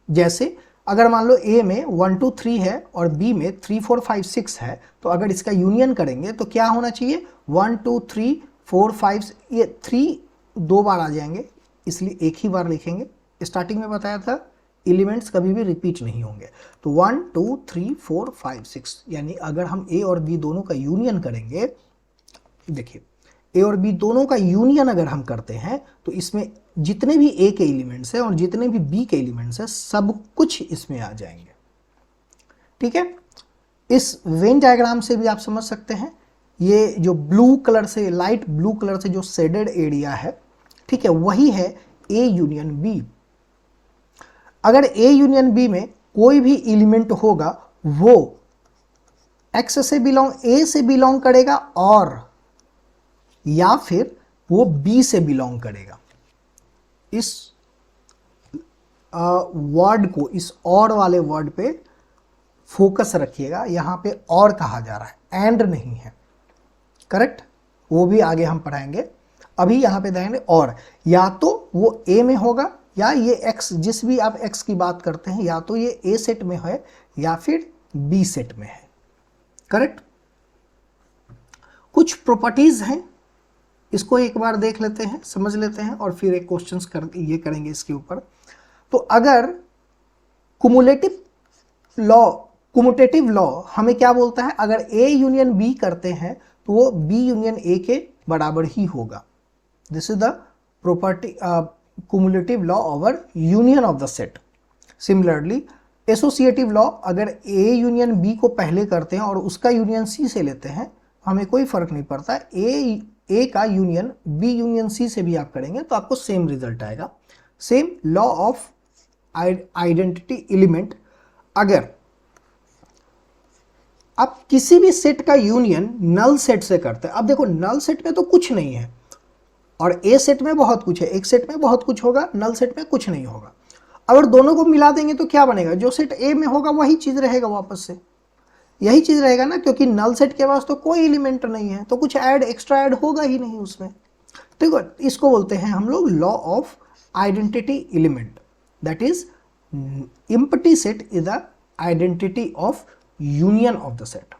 जैसे अगर मान लो ए में 1 2 3 है और बी में 3 4 5 6 है, तो अगर इसका यूनियन करेंगे तो क्या होना चाहिए, 1 2 3 4 5, ये 3 दो बार आ जाएंगे, इसलिए एक ही बार लिखेंगे। स्टार्टिंग में बताया था एलिमेंट्स कभी भी रिपीट नहीं होंगे। तो 1 2 3 4 5 6, यानी अगर हम ए और बी दोनों का यूनियन करेंगे, देखिए ए और बी दोनों का यूनियन अगर हम करते हैं तो इसमें जितने भी ए के एलिमेंट्स हैं और जितने भी बी के एलिमेंट्स हैं सब कुछ इसमें आ जाएंगे। ठीक है, इस वेन डायग्राम से भी आप समझ सकते हैं, ये जो ब्लू कलर से, लाइट ब्लू कलर से जो शेडेड एरिया है, ठीक है, वही है ए यूनियन बी। अगर ए यूनियन बी में कोई भी एलिमेंट होगा वो एक्स से बिलोंग, ए से बिलोंग करेगा और या फिर वो बी से बिलोंग करेगा। इस वर्ड को, इस और वाले वर्ड पे फोकस रखिएगा, यहां पे और कहा जा रहा है, एंड नहीं है, करेक्ट, वो भी आगे हम पढ़ाएंगे। अभी यहां पे देखेंगे और, या तो वो ए में होगा या ये एक्स, जिस भी आप एक्स की बात करते हैं, या तो ये ए सेट में है या फिर बी सेट में है, करेक्ट। कुछ प्रॉपर्टीज हैं, इसको एक बार देख लेते हैं, समझ लेते हैं और फिर एक क्वेश्चंस ये करेंगे इसके ऊपर। तो अगर कुमुटेटिव लॉ हमें क्या बोलता है, अगर ए यूनियन बी करते हैं तो वो बी यूनियन ए के बराबर ही होगा। This is the property cumulative law over union of the set. Similarly, associative law, अगर A यूनियन B को पहले करते हैं और उसका यूनियन C से लेते हैं, हमें कोई फर्क नहीं पड़ता, A का यूनियन B यूनियन C से भी आप करेंगे तो आपको सेम रिजल्ट आएगा। Same law of identity element, अगर आप किसी भी सेट का यूनियन नल सेट से करते हैं, अब देखो नल सेट में तो कुछ नहीं है और ए सेट में बहुत कुछ है, एक सेट में बहुत कुछ होगा, नल सेट में कुछ नहीं होगा। अगर दोनों को मिला देंगे तो क्या बनेगा, जो सेट ए में होगा वही चीज रहेगा, वापस से यही चीज रहेगा ना, क्योंकि नल सेट के पास तो कोई एलिमेंट नहीं है, तो कुछ एक्स्ट्रा ऐड होगा ही नहीं उसमें। ठीक है, इसको बोलते हैं हम लोग law of identity element, that is empty set is the identity of union of the set.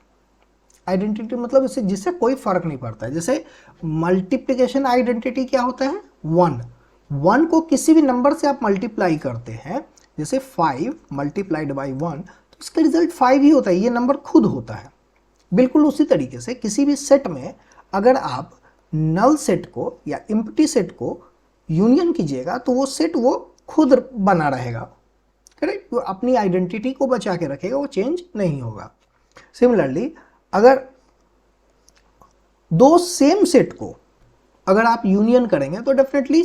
Identity मतलब इससे, जिससे कोई फर्क नहीं पड़ता है। जैसे मल्टीप्लिकेशन आइडेंटिटी क्या होता है, 1 को किसी भी नंबर से आप मल्टीप्लाई करते हैं, जैसे 5 मल्टीप्लाइड बाई 1, तो इसका रिजल्ट 5 ही होता है, ये नंबर खुद होता है। बिल्कुल उसी तरीके से किसी भी सेट में अगर आप नल सेट को या एम्प्टी सेट को यूनियन कीजिएगा तो वो सेट वो खुद बना रहेगा, करेक्ट, वो अपनी आइडेंटिटी को बचा के रखेगा, वो चेंज नहीं होगा। सिमिलरली अगर दो सेम सेट को अगर आप यूनियन करेंगे तो डेफिनेटली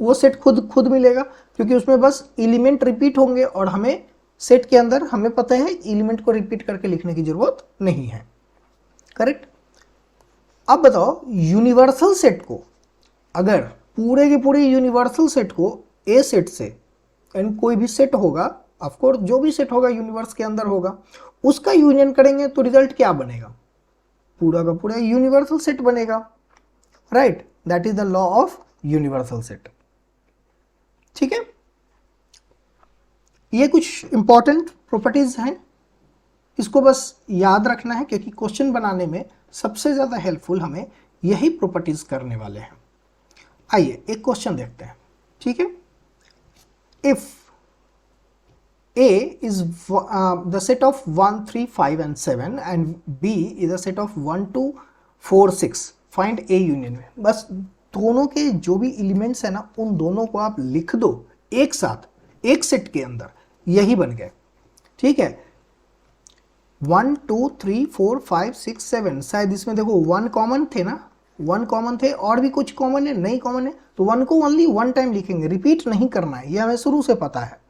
वो सेट खुद मिलेगा, क्योंकि उसमें बस एलिमेंट रिपीट होंगे और हमें सेट के अंदर, हमें पता है एलिमेंट को रिपीट करके लिखने की जरूरत नहीं है, करेक्ट। अब बताओ यूनिवर्सल सेट को, अगर पूरे के पूरे यूनिवर्सल सेट को ए सेट से, एंड कोई भी सेट होगा, ऑफकोर्स जो भी सेट होगा यूनिवर्स के अंदर होगा, उसका यूनियन करेंगे तो रिजल्ट क्या बनेगा, पूरा का पूरा यूनिवर्सल सेट बनेगा, right, that is the law of universal set. ठीक है, ये कुछ इंपॉर्टेंट प्रॉपर्टीज हैं, इसको बस याद रखना है, क्योंकि क्वेश्चन बनाने में सबसे ज्यादा हेल्पफुल हमें यही प्रॉपर्टीज करने वाले हैं। आइए एक क्वेश्चन देखते हैं, ठीक है। If A is the set of 1, 3, 5 and 7 and B is a set of 1, 2, 4, 6. Find A union में, बस दोनों के जो भी एलिमेंट्स है ना, उन दोनों को आप लिख दो एक साथ एक सेट के अंदर, यही बन गए। ठीक है, 1 2 3 4 5 6 7, शायद इसमें देखो 1 कॉमन थे ना, 1 कॉमन थे, और भी कुछ कॉमन है, नहीं कॉमन है, तो 1 को ओनली 1 टाइम लिखेंगे, रिपीट नहीं करना है, ये हमें शुरू से पता है,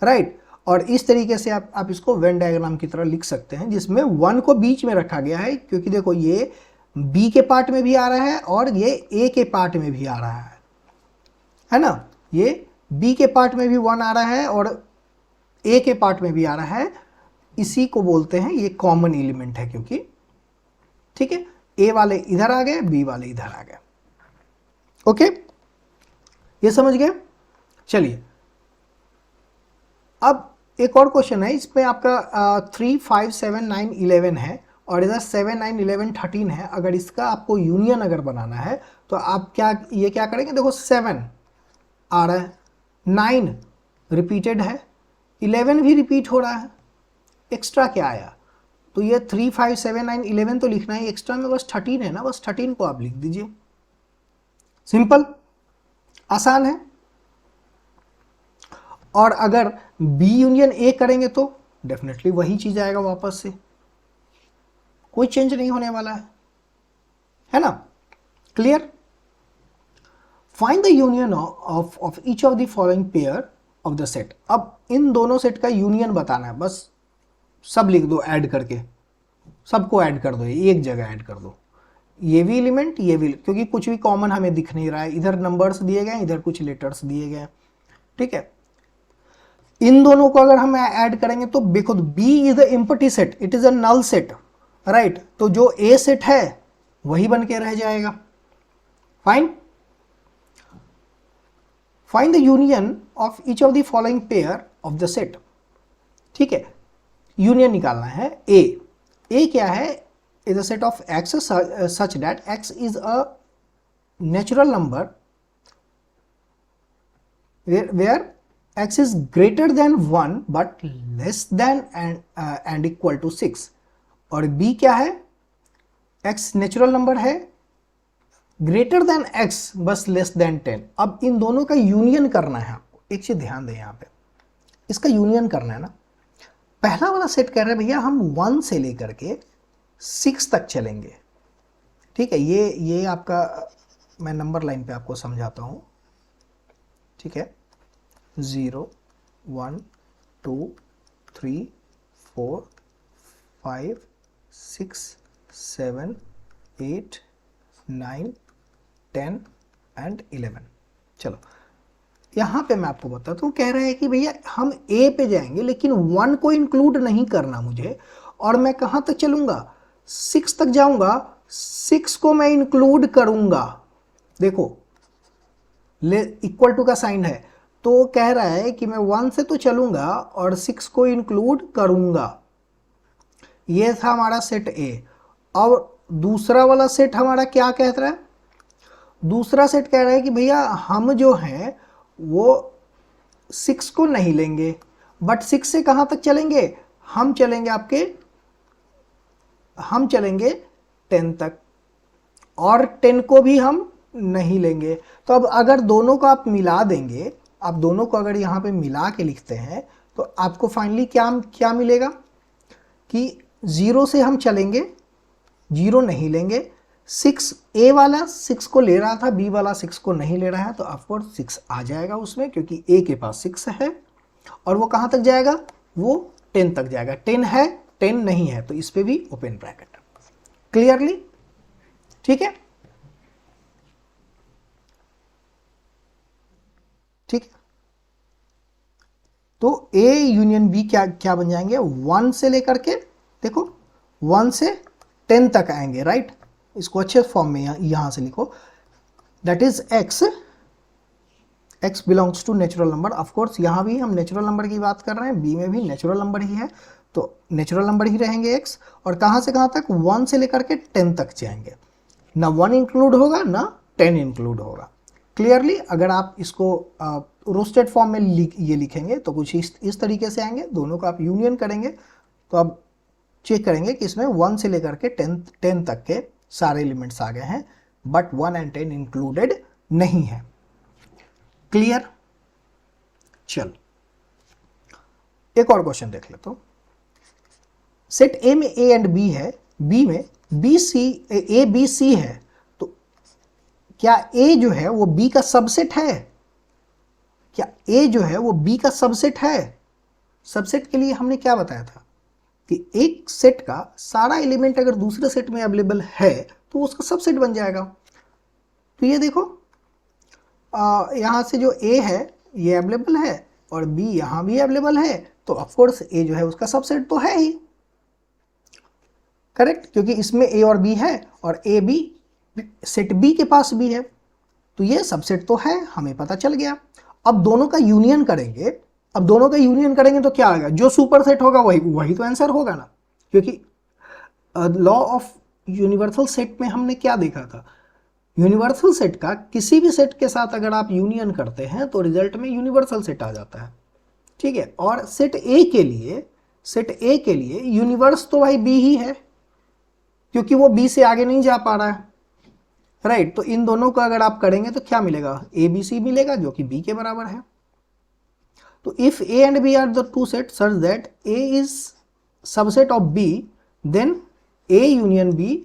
राइट। और इस तरीके से आप इसको वेन डायग्राम की तरह लिख सकते हैं, जिसमें 1 को बीच में रखा गया है, क्योंकि देखो ये B के पार्ट में भी आ रहा है और ये A के पार्ट में भी आ रहा है ना, ये B के पार्ट में भी 1 आ रहा है और A के पार्ट में भी आ रहा है, इसी को बोलते हैं ये कॉमन एलिमेंट है, क्योंकि ठीक है, A वाले इधर आ गए, B वाले इधर आ गए, ओके, ये समझ गए। चलिए अब एक और क्वेश्चन है, इसमें आपका 3, 5, 7, 9, 11 है और इधर 7, 9, 11, 13 है। अगर इसका आपको यूनियन अगर बनाना है तो आप ये क्या करेंगे, देखो 7 आ रहा है, 9 रिपीटेड है, 11 भी रिपीट हो रहा है, एक्स्ट्रा क्या आया, तो ये 3, 5, 7, 9, 11 तो लिखना है, एक्स्ट्रा में बस 13 है ना, बस 13 को आप लिख दीजिए। सिंपल, आसान है। और अगर बी यूनियन ए करेंगे तो डेफिनेटली वही चीज आएगा वापस से, कोई चेंज नहीं होने वाला है ना। Clear. Find the union of each of the following pair of the set. अब इन दोनों सेट का यूनियन बताना है, बस सब लिख दो ऐड करके, सबको ऐड कर दो, एक जगह ऐड कर दो, ये भी एलिमेंट ये भी, क्योंकि कुछ भी कॉमन हमें दिख नहीं रहा है, इधर नंबर्स दिए गए, इधर कुछ लेटर्स दिए गए, ठीक है। इन दोनों को अगर हम ऐड करेंगे तो देखो B is the empty set, it is a null set, right. तो जो A सेट है वही बन के रह जाएगा। Fine. Find the union of each of the following pair of the set, ठीक है। यूनियन निकालना है। ए क्या है, is a set of x such that x is a natural number where x is greater than 1 but less than and equal to 6। और b क्या है, x natural number है, ग्रेटर देन x बस less than 10। अब इन दोनों का union करना है आपको, एक चीज ध्यान दें यहाँ पे, इसका यूनियन करना है ना। पहला वाला सेट कह रहे हैं भैया हम 1 से लेकर के 6 तक चलेंगे, ठीक है। ये आपका, मैं नंबर लाइन पे आपको समझाता हूँ, ठीक है। 0, 1, 2, 3, 4, 5, 6, 7, 8, 9, 10 एंड 11। चलो यहाँ पे मैं आपको बताता हूँ, कह रहा है कि भैया हम ए पे जाएंगे लेकिन 1 को इंक्लूड नहीं करना मुझे, और मैं कहाँ तक चलूँगा, 6 तक जाऊँगा, 6 को मैं इंक्लूड करूँगा। देखो इक्वल टू का साइन है, तो कह रहा है कि मैं 1 से तो चलूंगा और 6 को इंक्लूड करूंगा। ये था हमारा सेट ए। और दूसरा वाला सेट हमारा क्या कह रहा है, दूसरा सेट कह रहा है कि भैया हम जो हैं वो 6 को नहीं लेंगे, बट 6 से कहां तक चलेंगे, हम चलेंगे 10 तक, और 10 को भी हम नहीं लेंगे। तो अब अगर दोनों को आप मिला देंगे, आप दोनों को अगर यहाँ पे मिला के लिखते हैं तो आपको फाइनली क्या मिलेगा कि 0 से हम चलेंगे, 0 नहीं लेंगे, 6 ए वाला 6 को ले रहा था, बी वाला 6 को नहीं ले रहा है, तो ऑफकोर्स 6 आ जाएगा उसमें, क्योंकि ए के पास 6 है। और वो कहाँ तक जाएगा, वो 10 तक जाएगा। 10 है, 10 नहीं है, तो इस पे भी ओपन ब्रैकेट। क्लियरली, ठीक है, ठीक है। तो ए यूनियन बी क्या बन जाएंगे, 1 से लेकर के, देखो 1 से 10 तक आएंगे, राइट। इसको अच्छे फॉर्म में यहां से लिखो, that is x belongs to natural number. Of course यहां भी हम नेचुरल नंबर की बात कर रहे हैं, बी में भी नेचुरल नंबर ही है, तो नेचुरल नंबर ही रहेंगे x। और कहां से कहां तक, 1 से लेकर के 10 तक जाएंगे, ना 1 इंक्लूड होगा ना 10 इंक्लूड होगा। क्लियरली, अगर आप इसको रोस्टेड फॉर्म में ये लिखेंगे तो कुछ इस तरीके से आएंगे। दोनों का आप यूनियन करेंगे तो आप चेक करेंगे कि इसमें 1 से लेकर के 10 तक के सारे एलिमेंट्स आ गए हैं, बट 1 एंड 10 इंक्लूडेड नहीं है। क्लियर। चल एक और क्वेश्चन देख लेता हूं। सेट ए में ए एंड बी है, बी में ए बी सी है, तो क्या ए जो है वो बी का सबसेट है, क्या ए जो है वो बी का सबसेट है। सबसेट के लिए हमने क्या बताया था कि एक सेट का सारा एलिमेंट अगर दूसरे सेट में अवेलेबल है तो उसका सबसेट बन जाएगा। तो ये देखो यहां से जो ए है ये अवेलेबल है और बी यहां भी अवेलेबल है, तो ऑफकोर्स ए जो है उसका सबसेट तो है ही, करेक्ट, क्योंकि इसमें ए और बी है और ए बी सेट बी के पास भी है, तो ये सबसेट तो है, हमें पता चल गया। अब दोनों का यूनियन करेंगे अब दोनों का यूनियन करेंगे तो क्या आएगा, जो सुपर सेट होगा वही तो आंसर होगा ना, क्योंकि लॉ ऑफ यूनिवर्सल सेट में हमने क्या देखा था, यूनिवर्सल सेट का किसी भी सेट के साथ अगर आप यूनियन करते हैं तो रिजल्ट में यूनिवर्सल सेट आ जाता है, ठीक है। और सेट ए के लिए यूनिवर्स तो भाई बी ही है, क्योंकि वो बी से आगे नहीं जा पा रहा है, राइट। तो इन दोनों को अगर आप करेंगे तो क्या मिलेगा, ए बी सी मिलेगा, जो कि बी के बराबर है। तो if A and B are the two set such that A is subset of B, then A union B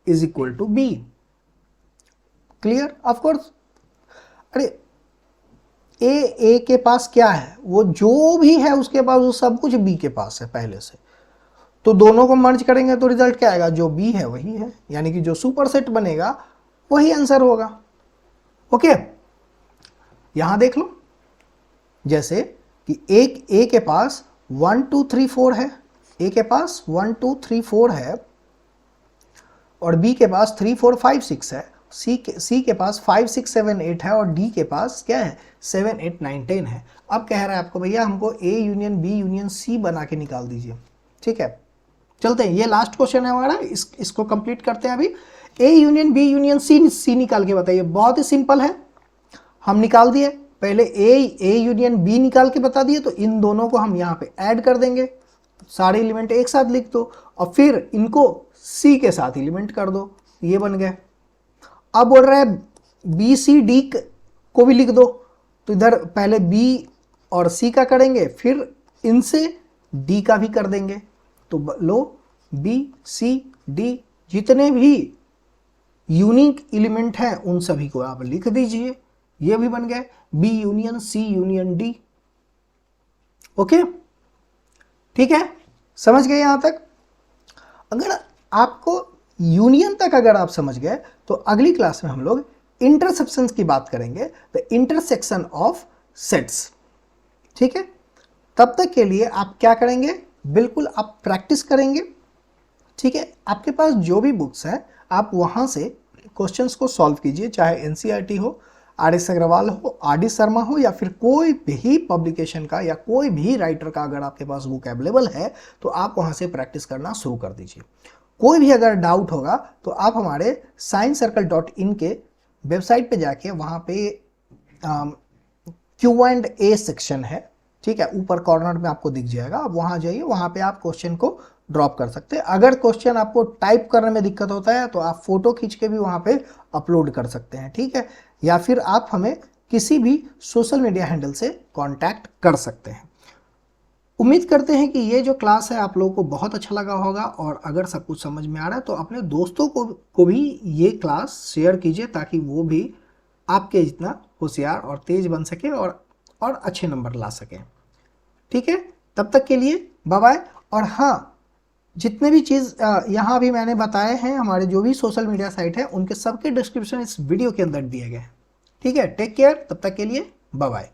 is equal to B. Clear? Of course. अरे ए के पास क्या है, वो जो भी है उसके पास वो सब कुछ बी के पास है पहले से, तो दोनों को मर्ज करेंगे तो रिजल्ट क्या आएगा, जो बी है वही है, यानी कि जो सुपर सेट बनेगा वही आंसर होगा। ओके, यहां देख लो, जैसे कि एक ए के पास 1 2 3 4 है, ए के पास 1 2 3 4 है, और बी के पास 3 4 5 6 है, सी के पास 5 6 7 8 है, और डी के पास क्या है 7 8 9 10 है। अब कह रहा है आपको भैया हमको A union B union C बना के निकाल दीजिए, ठीक है। चलते हैं, ये लास्ट क्वेश्चन है हमारा, इसको कंप्लीट करते हैं अभी। A union B union C निकाल के बताइए। बहुत ही सिंपल है, हम निकाल दिए, पहले ए यूनियन बी निकाल के बता दिए, तो इन दोनों को हम यहाँ पे ऐड कर देंगे, सारे एलिमेंट एक साथ लिख दो, और फिर इनको सी के साथ एलिमेंट कर दो, ये बन गए। अब बोल रहा है बी सी डी को भी लिख दो, तो इधर पहले बी और सी का करेंगे, फिर इनसे डी का भी कर देंगे, तो लो बी सी डी जितने भी यूनिक एलिमेंट हैं उन सभी को आप लिख दीजिए, ये भी बन गए B union C union D. Okay, ठीक है, समझ गए यहां तक? अगर आपको यूनियन तक अगर आप समझ गए तो अगली क्लास में हम लोग इंटरसेक्शंस की बात करेंगे, द इंटरसेक्शन ऑफ सेट्स, ठीक है। तब तक के लिए आप क्या करेंगे, बिल्कुल आप प्रैक्टिस करेंगे, ठीक है। आपके पास जो भी बुक्स हैं आप वहां से क्वेश्चंस को सॉल्व कीजिए, चाहे एनसीईआरटी हो, आर.एस. अग्रवाल हो, आर.डी. शर्मा हो, या फिर कोई भी पब्लिकेशन का या कोई भी राइटर का अगर आपके पास बुक अवेलेबल है तो आप वहां से प्रैक्टिस करना शुरू कर दीजिए। कोई भी अगर डाउट होगा तो आप हमारे sciencecircle.in के वेबसाइट पे जाके वहाँ पे Q&A सेक्शन है, ठीक है, ऊपर कॉर्नर में आपको दिख जाएगा, आप वहाँ जाइए, वहाँ पे आप क्वेश्चन को ड्रॉप कर सकते हैं। अगर क्वेश्चन आपको टाइप करने में दिक्कत होता है तो आप फोटो खींच के भी वहाँ पे अपलोड कर सकते हैं, ठीक है, या फिर आप हमें किसी भी सोशल मीडिया हैंडल से कॉन्टैक्ट कर सकते हैं। उम्मीद करते हैं कि ये जो क्लास है आप लोगों को बहुत अच्छा लगा होगा, और अगर सब कुछ समझ में आ रहा है तो अपने दोस्तों को भी ये क्लास शेयर कीजिए, ताकि वो भी आपके जितना होशियार और तेज बन सके और अच्छे नंबर ला सकें, ठीक है। तब तक के लिए बाय बाय। और हाँ, जितने भी चीज़ यहाँ भी मैंने बताए हैं, हमारे जो भी सोशल मीडिया साइट है उनके सबके डिस्क्रिप्शन इस वीडियो के अंदर दिए गए हैं, ठीक है। टेक केयर, तब तक के लिए बाय बाय।